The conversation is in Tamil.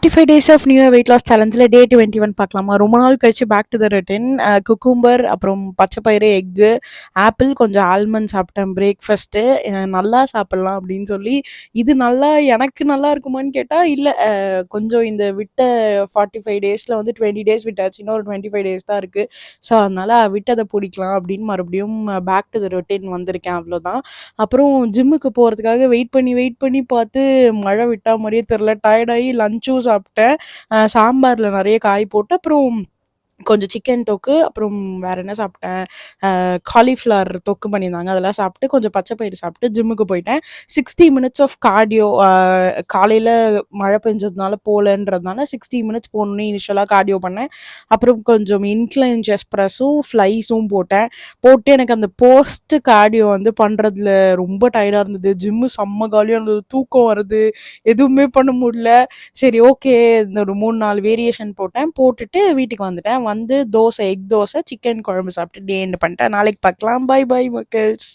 45 days of new year weight loss சேலஞ்சில் டே 21 பார்க்கலாமா? ரொம்ப நாள் கழிச்சு back to the routine. Cucumber, அப்புறம் பச்சைப்பயிறு, எக்கு, ஆப்பிள், கொஞ்சம் ஆல்மண்ட் சாப்பிட்டேன் பிரேக்ஃபாஸ்ட்டு. நல்லா சாப்பிட்லாம் அப்படின்னு சொல்லி, இது நல்லா எனக்கு நல்லா இருக்குமான்னு கேட்டால் இல்லை. கொஞ்சம் இந்த விட்ட 45 டேஸில் வந்து 20 டேஸ் விட்டாச்சு, இன்னும் ஒரு 25 டேஸ் தான் இருக்குது. ஸோ அதனால் விட்டதை பிடிக்கலாம் அப்படின்னு மறுபடியும் பேக் டு த ரொட்டீன் வந்திருக்கேன், அவ்வளோதான். அப்புறம் ஜிம்முக்கு போகிறதுக்காக வெயிட் பண்ணி பார்த்து மழை விட்டா மாதிரியே தெரில. டயர்டாகி லஞ்சும் சாப்பிட்டேன். சாம்பாரில் நிறைய காய் போட்டு, அப்புறம் கொஞ்சம் சிக்கன் தொக்கு, அப்புறம் வேற என்ன சாப்பிட்டேன், காலிஃப்ளவர் தொக்கு பண்ணியிருந்தாங்க, அதெல்லாம் சாப்பிட்டு கொஞ்சம் பச்சை பயிறு சாப்பிட்டு ஜிம்முக்கு போயிட்டேன். 60 மினிட்ஸ் ஆஃப் கார்டியோ. காலையில் மழை பெஞ்சதுனால போகலன்றதுனால 60 மினிட்ஸ் போகணுன்னு இனிஷியலாக கார்டியோ பண்ணேன். அப்புறம் கொஞ்சம் இன்க்ளைன் செஸ்ட் ப்ரெஸ்ஸும் ஃப்ளைஸும் போட்டு எனக்கு அந்த போஸ்ட் கார்டியோ வந்து பண்ணுறதுல ரொம்ப டயர்டாக இருந்தது. ஜிம்மு செம்ம காலியாக இருந்தது, தூக்கம் வருது, எதுவுமே பண்ண முடியல. சரி, ஓகே, இந்த ஒரு 3-4 வேரியேஷன் போட்டுட்டு வீட்டுக்கு வந்துட்டேன். வந்து எக் தோசை, சிக்கன் குழம்பு சாப்பிட்டு டே எண்ட் பண்ணிட்டேன். நாளைக்கு பார்க்கலாம். Bye bye மக்கள்ஸ்.